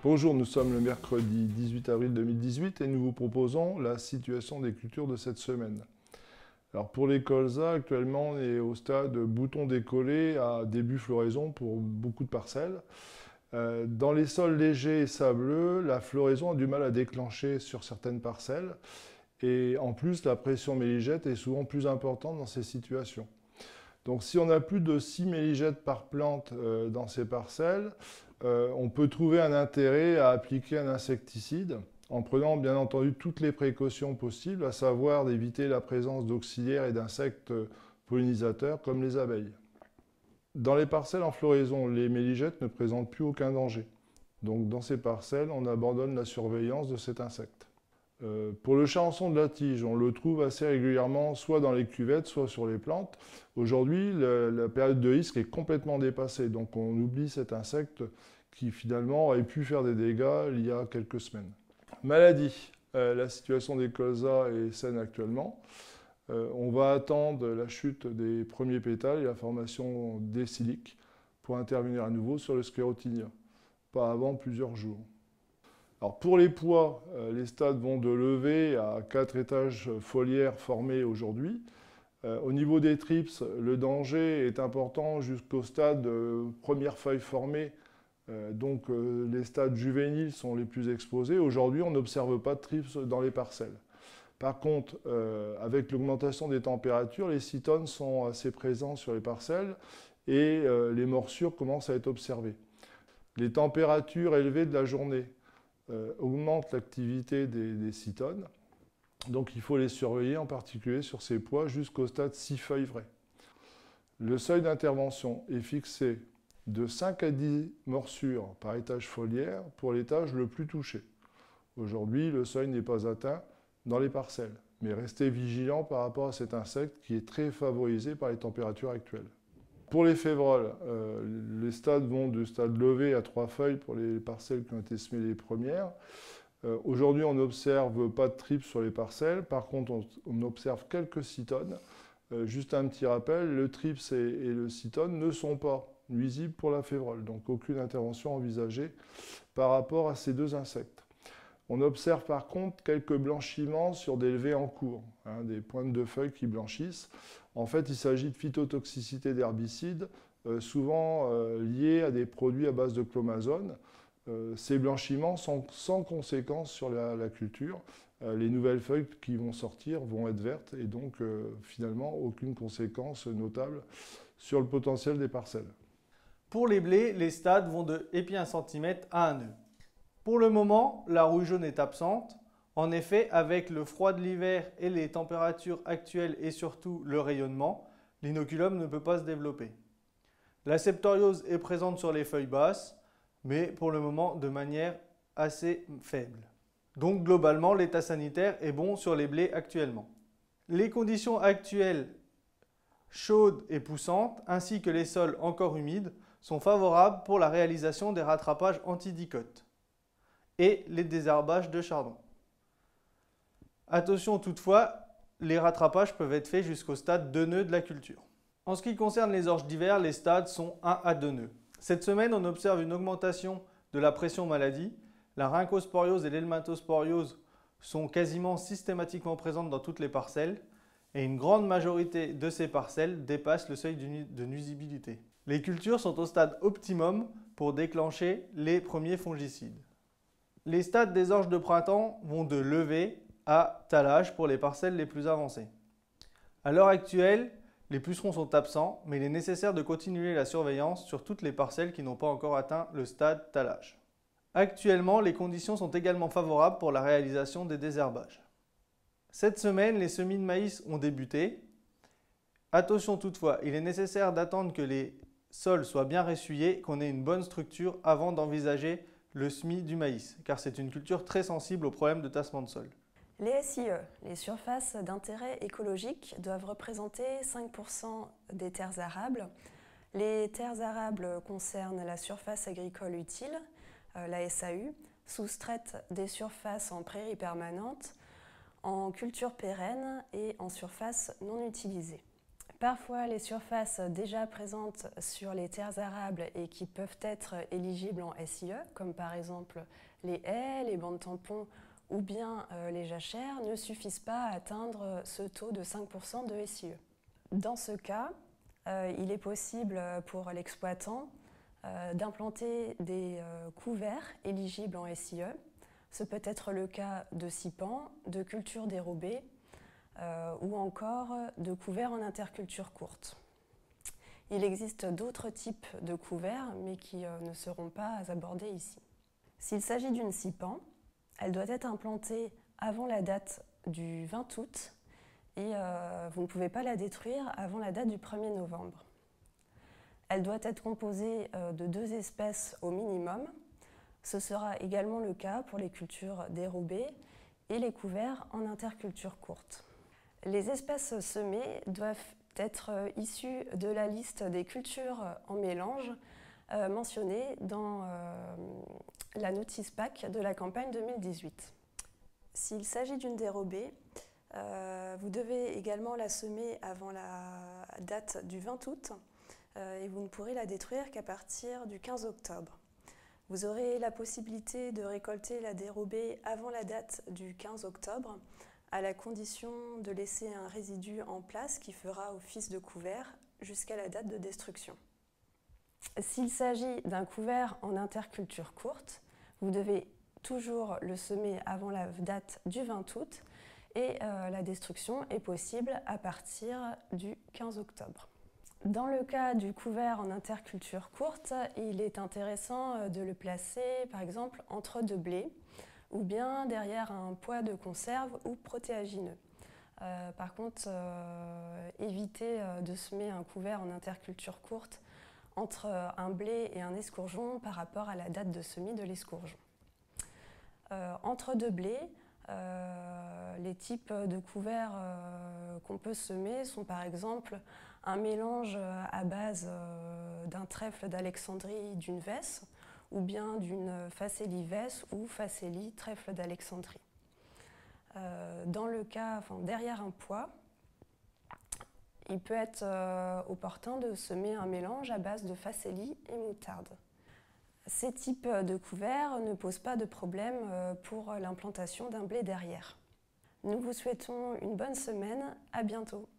Bonjour, nous sommes le mercredi 18 avril 2018 et nous vous proposons la situation des cultures de cette semaine. Alors pour les colzas, actuellement on est au stade bouton décollé à début floraison pour beaucoup de parcelles. Dans les sols légers et sableux, la floraison a du mal à déclencher sur certaines parcelles et en plus la pression méligette est souvent plus importante dans ces situations. Donc si on a plus de 6 méligètes par plante dans ces parcelles, on peut trouver un intérêt à appliquer un insecticide en prenant bien entendu toutes les précautions possibles, à savoir d'éviter la présence d'auxiliaires et d'insectes pollinisateurs comme les abeilles. Dans les parcelles en floraison, les méligètes ne présentent plus aucun danger. Donc dans ces parcelles, on abandonne la surveillance de cet insecte. Pour le charançon de la tige, on le trouve assez régulièrement soit dans les cuvettes, soit sur les plantes. Aujourd'hui, la période de risque est complètement dépassée, donc on oublie cet insecte qui finalement aurait pu faire des dégâts il y a quelques semaines. Maladie. La situation des colzas est saine actuellement. On va attendre la chute des premiers pétales et la formation des siliques pour intervenir à nouveau sur le sclérotinia, pas avant plusieurs jours. Alors pour les pois, les stades vont de levée à 4 étages foliaires formés aujourd'hui. Au niveau des thrips, le danger est important jusqu'au stade première feuille formée. Donc les stades juvéniles sont les plus exposés. Aujourd'hui, on n'observe pas de thrips dans les parcelles. Par contre, avec l'augmentation des températures, les cytones sont assez présents sur les parcelles et les morsures commencent à être observées. Les températures élevées de la journée augmente l'activité des cytones. Donc il faut les surveiller, en particulier sur ces pois, jusqu'au stade 6 feuilles vraies. Le seuil d'intervention est fixé de 5 à 10 morsures par étage foliaire pour l'étage le plus touché. Aujourd'hui, le seuil n'est pas atteint dans les parcelles, mais restez vigilant par rapport à cet insecte qui est très favorisé par les températures actuelles. Pour les févroles, les stades vont du stade levé à 3 feuilles pour les parcelles qui ont été semées les premières. Aujourd'hui, on n'observe pas de thrips sur les parcelles. Par contre, on observe quelques cytones. Juste un petit rappel, le thrips et le cytone ne sont pas nuisibles pour la févrole. Donc aucune intervention envisagée par rapport à ces deux insectes. On observe par contre quelques blanchiments sur des levées en cours, des pointes de feuilles qui blanchissent. En fait, il s'agit de phytotoxicité d'herbicides, souvent liés à des produits à base de clomazone. Ces blanchiments sont sans conséquence sur la culture. Les nouvelles feuilles qui vont sortir vont être vertes et donc finalement aucune conséquence notable sur le potentiel des parcelles. Pour les blés, les stades vont de épi 1 cm à 1 nœud. Pour le moment, la rouille jaune est absente. En effet, avec le froid de l'hiver et les températures actuelles et surtout le rayonnement, l'inoculum ne peut pas se développer. La septoriose est présente sur les feuilles basses, mais pour le moment de manière assez faible. Donc globalement, l'état sanitaire est bon sur les blés actuellement. Les conditions actuelles, chaudes et poussantes, ainsi que les sols encore humides, sont favorables pour la réalisation des rattrapages antidicotes et les désherbages de chardon. Attention toutefois, les rattrapages peuvent être faits jusqu'au stade 2 nœuds de la culture. En ce qui concerne les orges d'hiver, les stades sont 1 à 2 nœuds. Cette semaine, on observe une augmentation de la pression maladie. La rhynchosporiose et l'helminthosporiose sont quasiment systématiquement présentes dans toutes les parcelles et une grande majorité de ces parcelles dépassent le seuil de nuisibilité. Les cultures sont au stade optimum pour déclencher les premiers fongicides. Les stades des orges de printemps vont de levée à talage pour les parcelles les plus avancées. À l'heure actuelle, les pucerons sont absents, mais il est nécessaire de continuer la surveillance sur toutes les parcelles qui n'ont pas encore atteint le stade talage. Actuellement, les conditions sont également favorables pour la réalisation des désherbages. Cette semaine, les semis de maïs ont débuté. Attention toutefois, il est nécessaire d'attendre que les sols soient bien ressuyés, qu'on ait une bonne structure avant d'envisager le semis du maïs, car c'est une culture très sensible aux problèmes de tassement de sol. Les SIE, les surfaces d'intérêt écologique, doivent représenter 5% des terres arables. Les terres arables concernent la surface agricole utile, la SAU, soustraite des surfaces en prairies permanentes, en culture pérenne et en surface non utilisée. Parfois, les surfaces déjà présentes sur les terres arables et qui peuvent être éligibles en SIE, comme par exemple les haies, les bandes tampons ou bien les jachères, ne suffisent pas à atteindre ce taux de 5% de SIE. Dans ce cas, il est possible pour l'exploitant d'implanter des couverts éligibles en SIE. Ce peut être le cas de sipans, de cultures dérobées, ou encore de couverts en interculture courte. Il existe d'autres types de couverts, mais qui ne seront pas abordés ici. S'il s'agit d'une sipan, elle doit être implantée avant la date du 20 août et vous ne pouvez pas la détruire avant la date du 1er novembre. Elle doit être composée de 2 espèces au minimum. Ce sera également le cas pour les cultures dérobées et les couverts en interculture courte. Les espèces semées doivent être issues de la liste des cultures en mélange mentionnées dans la notice PAC de la campagne 2018. S'il s'agit d'une dérobée, vous devez également la semer avant la date du 20 août et vous ne pourrez la détruire qu'à partir du 15 octobre. Vous aurez la possibilité de récolter la dérobée avant la date du 15 octobre à la condition de laisser un résidu en place qui fera office de couvert jusqu'à la date de destruction. S'il s'agit d'un couvert en interculture courte, vous devez toujours le semer avant la date du 20 août et la destruction est possible à partir du 15 octobre. Dans le cas du couvert en interculture courte, il est intéressant de le placer par exemple entre 2 blés ou bien derrière un poids de conserve ou protéagineux. Par contre, évitez de semer un couvert en interculture courte entre un blé et un escourgeon par rapport à la date de semis de l'escourgeon. Entre 2 blés, les types de couverts qu'on peut semer sont par exemple un mélange à base d'un trèfle d'Alexandrie d'une vesse ou bien d'une facélie vesse ou facélie trèfle d'Alexandrie. Dans le cas, derrière un poids, il peut être opportun de semer un mélange à base de facélie et moutarde. Ces types de couverts ne posent pas de problème pour l'implantation d'un blé derrière. Nous vous souhaitons une bonne semaine, à bientôt.